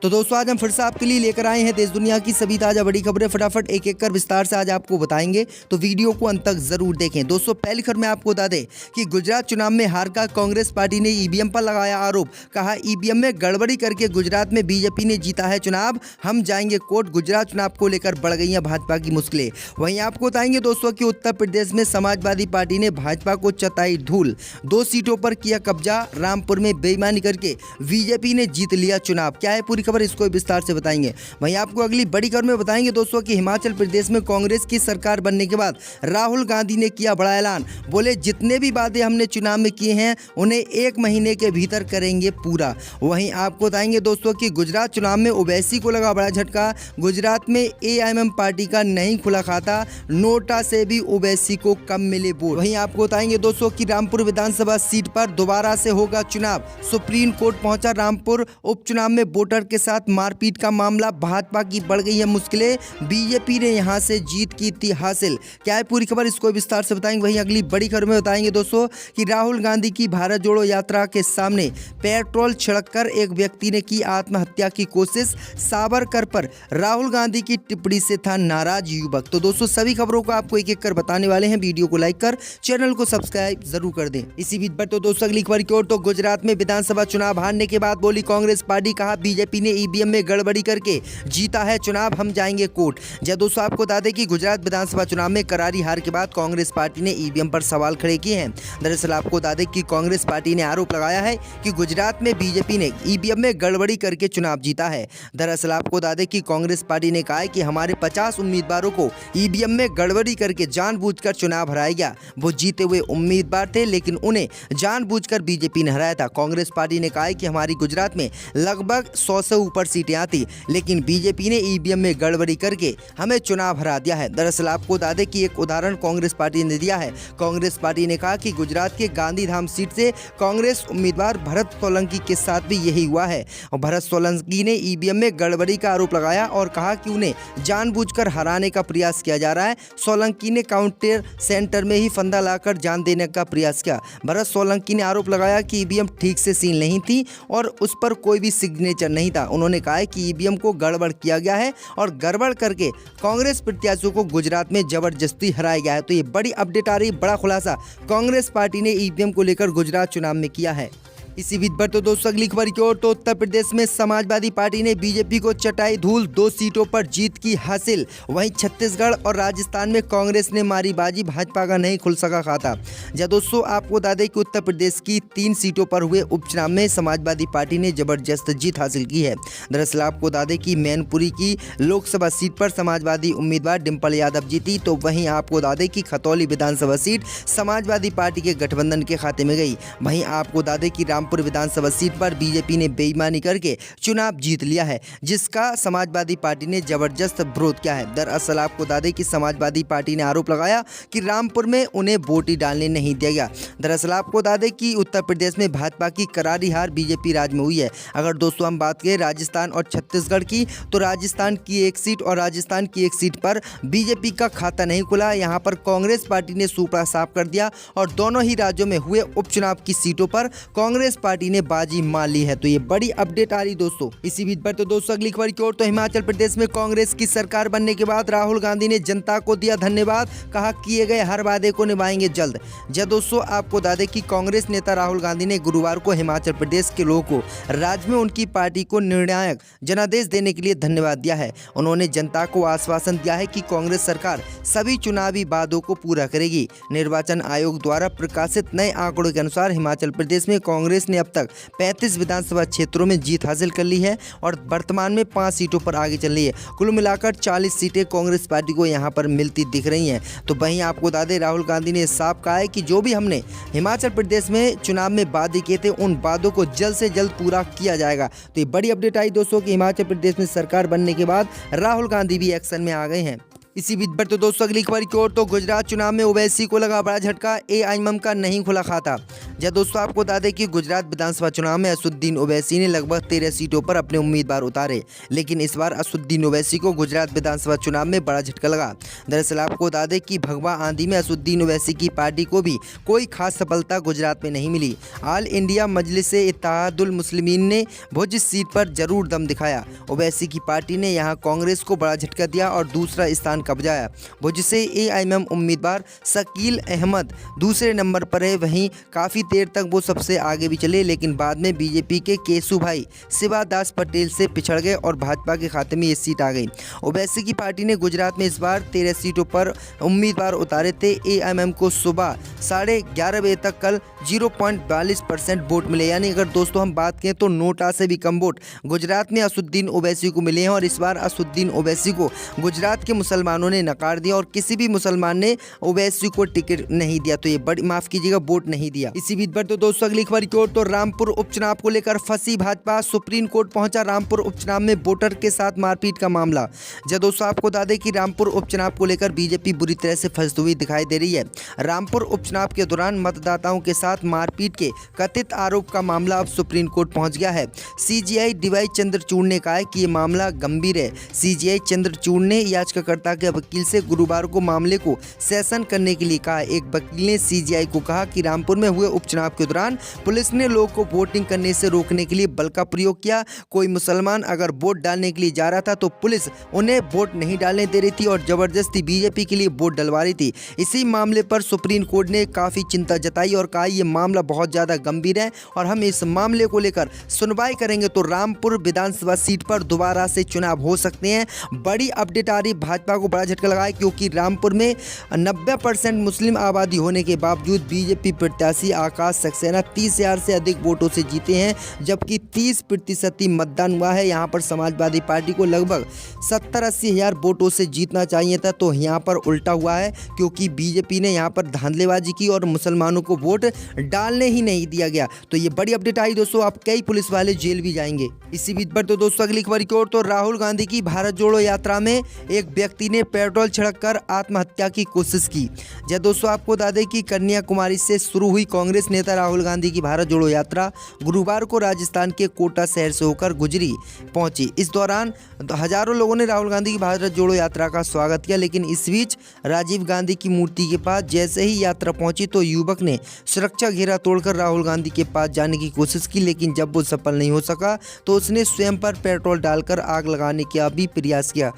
तो दोस्तों आज हम फिर से आपके लिए लेकर आए हैं देश दुनिया की सभी ताजा बड़ी खबरें। फटाफट एक एक कर विस्तार से आज आपको बताएंगे, तो वीडियो को अंत तक जरूर देखें। दोस्तों पहली खबर में आपको बता दें कि गुजरात चुनाव में हार का कांग्रेस पार्टी ने ईवीएम पर लगाया आरोप। कहा ईवीएम में गड़बड़ी करके गुजरात में बीजेपी ने जीता है चुनाव, हम जाएंगे कोर्ट। गुजरात चुनाव को लेकर बढ़ गई हैं भाजपा की मुश्किलें। वहीं आपको बताएंगे दोस्तों कि उत्तर प्रदेश में समाजवादी पार्टी ने भाजपा को चताई धूल, 2 सीटों पर किया कब्जा। रामपुर में बेईमानी करके बीजेपी ने जीत लिया चुनाव। क्या है पूरी खबर, इसको विस्तार से बताएंगे। वहीं आपको अगली बड़ी खबर में बताएंगे दोस्तों कि हिमाचल प्रदेश में कांग्रेस की सरकार बनने के बाद राहुल गांधी ने किया बड़ा ऐलान। बोले जितने भी वादे हमने चुनाव में किए हैं उन्हें 1 महीने के भीतर करेंगे पूरा। वहीं आपको बताएंगे दोस्तों कि गुजरात चुनाव में ओवैसी को लगा बड़ा झटका। गुजरात में एआईएमएम पार्टी का नहीं खुला खाता, नोटा से भी ओवैसी को कम मिले वोट। वहीं आपको बताएंगे दोस्तों कि रामपुर विधानसभा सीट पर दोबारा से होगा चुनाव। सुप्रीम कोर्ट पहुंचा रामपुर उपचुनाव में वोटर के साथ मारपीट का मामला। भाजपा की बढ़ गई है मुश्किलें, बीजेपी ने यहां से जीत की थी हासिल। क्या है पूरी खबर, इसको विस्तार से बताएंगे। वहीं अगली बड़ी खबर में बताएंगे दोस्तों कि राहुल गांधी की भारत जोड़ो यात्रा के सामने पेट्रोल छिड़ककर एक व्यक्ति ने की आत्महत्या की कोशिश। सावरकर पर राहुल गांधी की टिप्पणी से था नाराज युवक। तो दोस्तों सभी खबरों को आपको एक एक कर बताने वाले हैं। वीडियो को लाइक कर चैनल को सब्सक्राइब जरूर कर दें। इसी बीच पर तो दोस्तों अगली खबर की ओर, तो गुजरात में विधानसभा चुनाव हारने के बाद बोली कांग्रेस पार्टी। कहा बीजेपी ने ईवीएम में गड़बड़ी करके जीता है चुनाव, हम जाएंगे कोर्ट। जब दोस्तों आपको बता दें कि गुजरात विधानसभा चुनाव में करारी हार के बाद कांग्रेस पार्टी ने ईवीएम पर सवाल खड़े किए हैं। दरअसल आपको बता दें कि कांग्रेस पार्टी ने आरोप लगाया है कि गुजरात में बीजेपी ने ईवीएम में गड़बड़ी करके चुनाव जीता है। दरअसल आपको बता दें कि कांग्रेस पार्टी ने कहा है कि हमारे 50 उम्मीदवारों को ईवीएम में गड़बड़ी करके जानबूझकर चुनाव हराया गया। वो जीते हुए उम्मीदवार थे लेकिन उन्हें जानबूझकर बीजेपी ने हराया था। कांग्रेस पार्टी ने कहा है कि हमारी गुजरात में लगभग 100 से ऊपर सीटें आती, लेकिन बीजेपी ने ईवीएम में गड़बड़ी करके हमें चुनाव हरा दिया है। दरअसल आपको बता दें कि एक उदाहरण कांग्रेस पार्टी ने दिया है। कांग्रेस पार्टी ने कहा कि गुजरात के गांधीधाम सीट से कांग्रेस उम्मीदवार भरत सोलंकी के साथ भी यही हुआ है। और भरत सोलंकी ने ईवीएम में गड़बड़ी का आरोप लगाया और कहा कि उन्हें जानबूझकर हराने का प्रयास किया जा रहा है। सोलंकी ने काउंटर सेंटर में ही फंदा लाकर जान देने का प्रयास किया। भरत सोलंकी ने आरोप लगाया कि ईवीएम ठीक से सील नहीं थी और उस पर कोई भी सिग्नेचर नहीं था। उन्होंने कहा है कि ईवीएम को गड़बड़ किया गया है और गड़बड़ करके कांग्रेस प्रत्याशियों को गुजरात में जबरदस्ती हराया गया है। तो ये बड़ी अपडेट आ रही, बड़ा खुलासा कांग्रेस पार्टी ने ईवीएम को लेकर गुजरात चुनाव में किया है। इसी बीच पर तो दोस्तों अगली खबर की ओर, तो उत्तर प्रदेश में समाजवादी पार्टी ने बीजेपी को चटाई धूल, 2 सीटों पर जीत की हासिल। वहीं छत्तीसगढ़ और राजस्थान में कांग्रेस ने मारी बाजी, भाजपा का नहीं खुल सका खाता। जब दोस्तों आपको बता दें कि उत्तर प्रदेश की 3 सीटों पर हुए उपचुनाव में समाजवादी पार्टी ने जबरदस्त जीत हासिल की है। दरअसल आपको बता दें कि मैनपुरी की लोकसभा सीट पर समाजवादी उम्मीदवार डिम्पल यादव जीती, तो वहीं आपको बता दें कि खतौली विधानसभा सीट समाजवादी पार्टी के गठबंधन के खाते में गई। वहीं आपको बता दें कि रामपुर विधानसभा सीट पर बीजेपी ने बेईमानी करके चुनाव जीत लिया है, जिसका समाजवादी पार्टी ने जबरदस्त विरोध किया है। दरअसल आपको बता दें कि समाजवादी पार्टी ने आरोप लगाया कि रामपुर में उन्हें वोट ही डालने नहीं दिया गया। दरअसल आपको बता दें कि उत्तर प्रदेश में भाजपा की करारी हार बीजेपी राज में हुई है। अगर दोस्तों हम बात करें राजस्थान और छत्तीसगढ़ की, तो राजस्थान की 1 सीट और राजस्थान की 1 सीट पर बीजेपी का खाता नहीं खुला। यहाँ पर कांग्रेस पार्टी ने सूपड़ा साफ कर दिया और दोनों ही राज्यों में हुए उपचुनाव की सीटों पर कांग्रेस पार्टी ने बाजी मार ली है। तो ये बड़ी अपडेट आ रही दोस्तों। इसी बीच पर तो दोस्तों अगली खबर की ओर, तो हिमाचल प्रदेश में कांग्रेस की सरकार बनने के बाद राहुल गांधी ने जनता को दिया धन्यवाद। कहा किए गए हर वादे को निभाएंगे जल्द। जब दोस्तों आपको बता दें कि कांग्रेस नेता राहुल गांधी ने गुरुवार को हिमाचल प्रदेश के लोगों को राज्य में उनकी पार्टी को निर्णायक जनादेश देने के लिए धन्यवाद दिया है। उन्होंने जनता को आश्वासन दिया है कि कांग्रेस सरकार सभी चुनावी वादों को पूरा करेगी। निर्वाचन आयोग द्वारा प्रकाशित नए आंकड़ों के अनुसार हिमाचल प्रदेश में कांग्रेस ने अब तक 35 विधानसभा क्षेत्रों में जीत हासिल कर ली है और वर्तमान में 5 सीटों पर आगे चल रही है। कुल मिलाकर 40 सीटें कांग्रेस पार्टी को यहां पर मिलती दिख रही हैं। तो वहीं आपको बता दें राहुल गांधी ने साफ कहा है कि जो भी हमने हिमाचल प्रदेश में चुनाव में वादे किए थे उन वादों को जल्द से जल्द पूरा किया जाएगा। तो ये बड़ी अपडेट आई दोस्तों कि हिमाचल प्रदेश में सरकार बनने के बाद राहुल गांधी भी एक्शन में आ गए हैं। इसी बीच पर तो दोस्तों अगली खबर की ओर, तो गुजरात चुनाव में ओवैसी को लगा बड़ा झटका, एआईएमएम का नहीं खुला खाता। जब दोस्तों आपको बता दें कि गुजरात विधानसभा चुनाव में असदुद्दीन ओवैसी ने लगभग 13 सीटों पर अपने उम्मीदवार उतारे, लेकिन इस बार असदुद्दीन ओवैसी को गुजरात विधानसभा चुनाव में बड़ा झटका लगा। दरअसल आपको बता दें कि भगवा आंधी में असदुद्दीन ओवैसी की पार्टी को भी कोई खास सफलता गुजरात में नहीं मिली। ऑल इंडिया मजलिस-ए-इत्तेहादुल मुस्लिमीन ने भुज सीट पर जरूर दम दिखाया। ओवैसी की पार्टी ने यहां कांग्रेस को बड़ा झटका दिया और दूसरा स्थान कब्जाया। भुज से एआईएमएम उम्मीदवार शकील अहमद दूसरे नंबर पर है। वहीं काफ़ी देर तक वो सबसे आगे भी चले, लेकिन बाद में बीजेपी के केशुभाई शिवादास पटेल से पिछड़ गए और भाजपा के खाते में ये सीट आ गई। ओवैसी की पार्टी ने गुजरात में इस बार 13 सीटों पर उम्मीदवार उतारे थे। एआईएमएम को सुबह 11:30 बजे तक कल 0.42% वोट मिले, यानी अगर दोस्तों हम बात करें तो नोटा से भी कम वोट गुजरात में असदुद्दीन ओवैसी को मिले हैं। और इस बार असदुद्दीन ओवैसी को गुजरात के मुसलमानों ने नकार दिया और किसी भी मुसलमान ने ओवैसी को टिकट नहीं दिया, तो ये बड़ी माफ कीजिएगा वोट नहीं दिया। इसी बीच पर तो दोस्तों अगली खबर की ओर, तो रामपुर उपचुनाव को लेकर फंसी भाजपा, सुप्रीम कोर्ट पहुंचा रामपुर उपचुनाव में वोटर के साथ मारपीट का मामला। जब दोस्तों आपको बता दें कि रामपुर उपचुनाव को लेकर बीजेपी बुरी तरह से फंसी हुई दिखाई दे रही है। रामपुर उपचुनाव के दौरान मतदाताओं के साथ मारपीट के कथित आरोप का मामला अब सुप्रीम कोर्ट पहुंच गया है। सीजेआई डीवाई चंद्रचूड़ ने कहा है कि ये मामला गंभीर है। सीजेआई चंद्रचूड़ ने याचिकाकर्ता के वकील से गुरुवार को मामले को सेशन करने के लिए कहा। एक वकील ने सीजेआई को कहा कि रामपुर में हुए उपचुनाव के दौरान पुलिस ने लोगों को वोटिंग करने से रोकने के लिए बल का प्रयोग किया। कोई मुसलमान अगर वोट डालने के लिए जा रहा था तो पुलिस उन्हें वोट नहीं डालने दे रही थी और जबरदस्ती बीजेपी के लिए वोट डलवा रही थी। इसी मामले पर सुप्रीम कोर्ट ने काफ़ी चिंता जताई और कहा ये मामला बहुत ज़्यादा गंभीर है और हम इस मामले को लेकर सुनवाई करेंगे तो रामपुर विधानसभा सीट पर दोबारा से चुनाव हो सकते हैं। बड़ी अपडेट आ रही, भाजपा को बड़ा झटका लगा है क्योंकि रामपुर में 90% मुस्लिम आबादी होने के बावजूद बीजेपी प्रत्याशी आकाश सक्सेना 30,000 से अधिक वोटों से जीते हैं, जबकि 30% ही मतदान हुआ है। यहाँ पर समाजवादी पार्टी को लगभग 70-80 हज़ार वोटों से जीतना चाहिए था, तो यहाँ पर उल्टा हुआ है क्योंकि बीजेपी ने यहाँ पर धांधलेबाजी की और मुसलमानों को वोट डालने ही नहीं दिया गया। तो ये बड़ी अपडेट आई दोस्तों, अब कई पुलिस वाले जेल भी जाएंगे। इसी बीच पर तो दोस्तों अगली खबर की ओर, तो राहुल गांधी की भारत जोड़ो यात्रा में एक व्यक्ति ने पेट्रोल छिड़ककर आत्महत्या की कोशिश की। जब दोस्तों आपको बता दें कि कन्याकुमारी से शुरू हुई कांग्रेस नेता राहुल गांधी की भारत जोड़ो यात्रा गुरुवार को राजस्थान के कोटा शहर से होकर गुजरी पहुंची। इस दौरान हजारों लोगों ने राहुल गांधी की भारत जोड़ो यात्रा का स्वागत किया, लेकिन इस बीच राजीव गांधी की मूर्ति के पास जैसे ही यात्रा पहुंची तो युवक ने सुरक्षा घेरा तोड़कर राहुल गांधी के पास जाने की कोशिश की, लेकिन जब वो सफल नहीं हो सका तो उसने स्वयं पर पेट्रोल डालकर आग लगाने का भी प्रयास किया।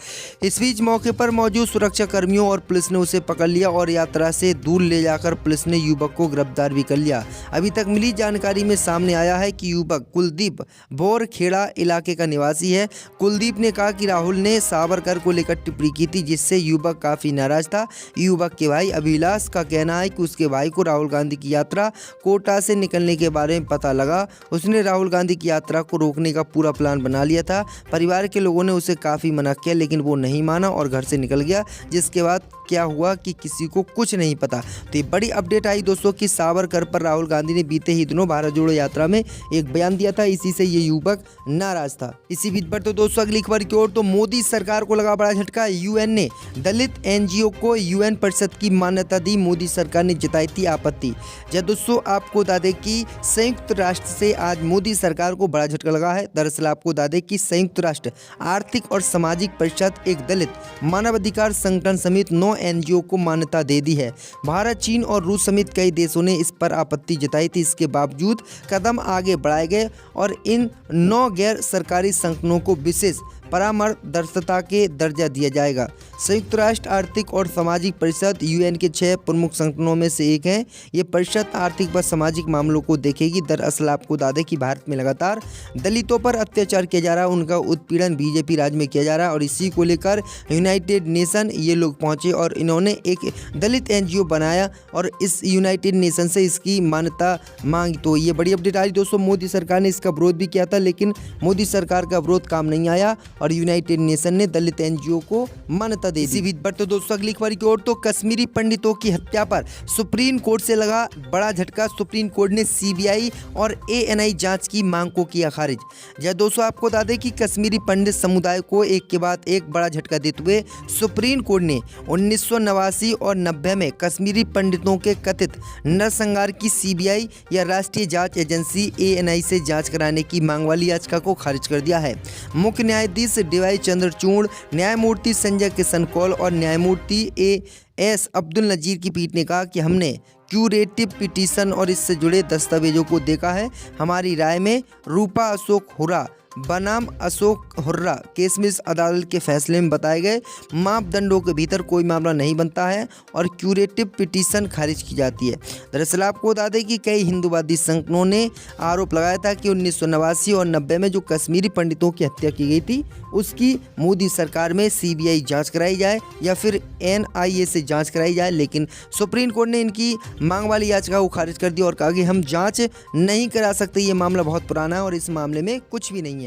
इस बीच मौके पर मौजूद सुरक्षा कर्मियों और पुलिस ने उसे पकड़ लिया और यात्रा से दूर ले जाकर पुलिस ने युवक को गिरफ्तार भी कर लिया। अभी तक मिली जानकारी में सामने आया है कि युवक कुलदीप बोरखेड़ा इलाके का निवासी है। कुलदीप ने कहा कि राहुल ने सावरकर को लेकर टिप्पणी की थी, जिससे युवक काफी नाराज था। युवक के भाई अभिलाष का कहना है कि उसके भाई को राहुल गांधी की यात्रा कोटा से निकलने के बारे में पता लगा। उसने राहुल गांधी की यात्रा को रोकने का पूरा प्लान बना लिया था। परिवार के लोगों ने उसे काफ़ी मना किया, लेकिन वो नहीं माना और घर से निकल गया, जिसके बाद क्या हुआ कि किसी को कुछ नहीं पता। तो ये बड़ी अपडेट आई दोस्तों कि सावरकर पर राहुल गांधी ने बीते ही दिनों भारत जोड़ो यात्रा में एक बयान दिया था, इसी से ये युवक नाराज था। इसी बीच पर तो दोस्तों अगली खबर की ओर, तो मोदी सरकार को लगा बड़ा झटका। यूएन ने दलित एनजीओ को यूएन परिषद की मान्यता दी, मोदी सरकार ने जताई थी आपत्ति। जब दोस्तों आपको बता दें कि संयुक्त राष्ट्र से आज मोदी सरकार को बड़ा झटका लगा है। दरअसल आपको बता दें कि संयुक्त राष्ट्र आर्थिक और सामाजिक परिषद एक दलित मानवाधिकार संगठन समेत 9 एनजीओ को मान्यता दे दी है। भारत, चीन और रूस समेत कई देशों ने इस पर आपत्ति जताई थी। इसके बावजूद कदम आगे बढ़ाए गए और इन 9 गैर सरकारी संगठनों को विशेष परामर्शदाता के दर्जा दिया जाएगा। संयुक्त राष्ट्र आर्थिक और सामाजिक परिषद यूएन के 6 प्रमुख संगठनों में से एक है। ये परिषद आर्थिक व सामाजिक मामलों को देखेगी। दरअसल आपको बता दें कि भारत में लगातार दलितों पर अत्याचार किया जा रहा है, उनका उत्पीड़न बीजेपी राज में किया जा रहा है और इसी को लेकर यूनाइटेड नेशन ये लोग पहुंचे और और इन्होंने एक दलित एनजीओ बनाया और इस यूनाइटेड नेशन से इसकी मान्यता मांगी। तो ये बड़ी अपडेट आ रही दोस्तों। मोदी सरकार ने इसका विरोध भी किया था, लेकिन मोदी सरकार का विरोध काम नहीं आया और यूनाइटेड नेशन ने दलित एनजीओ को मान्यता दे दी। इसी बीच बढ़ते दोस्तों अगली खबर की ओर। तो कश्मीरी पंडितों की हत्या पर सुप्रीम कोर्ट से लगा बड़ा झटका। सुप्रीम कोर्ट ने सीबीआई और एएनआई जांच की मांग को किया खारिज। जय दोस्तों, आपको बता दें कि कश्मीरी पंडित समुदाय को एक के बाद एक बड़ा झटका देते हुए सुप्रीम कोर्ट ने 1989 और 90 में कश्मीरी पंडितों के कथित नरसंहार की सीबीआई या राष्ट्रीय जांच एजेंसी एएनआई से जांच कराने की मांग वाली याचिका को खारिज कर दिया है। मुख्य न्यायाधीश डीवाई चंद्रचूड़, न्यायमूर्ति संजय किशन कौल और न्यायमूर्ति एएस अब्दुल नजीर की पीठ ने कहा कि हमने क्यूरेटिव पिटीशन और इससे जुड़े दस्तावेजों को देखा है। हमारी राय में रूपा अशोक हुर्रा बनाम अशोक हुर्रा केस में इस अदालत के फैसले में बताए गए मापदंडों के भीतर कोई मामला नहीं बनता है और क्यूरेटिव पिटीशन खारिज की जाती है। दरअसल आपको बता दें कि कई हिंदूवादी संगठनों ने आरोप लगाया था कि 1989 और 90 में जो कश्मीरी पंडितों की हत्या की गई थी उसकी मोदी सरकार में सीबीआई जांच कराई जाए या फिर एनआईए से जांच कराई जाए, लेकिन सुप्रीम कोर्ट ने इनकी मांग वाली याचिका को खारिज कर दिया और कहा कि हम जांच नहीं करा सकते, ये मामला बहुत पुराना है और इस मामले में कुछ भी नहीं है।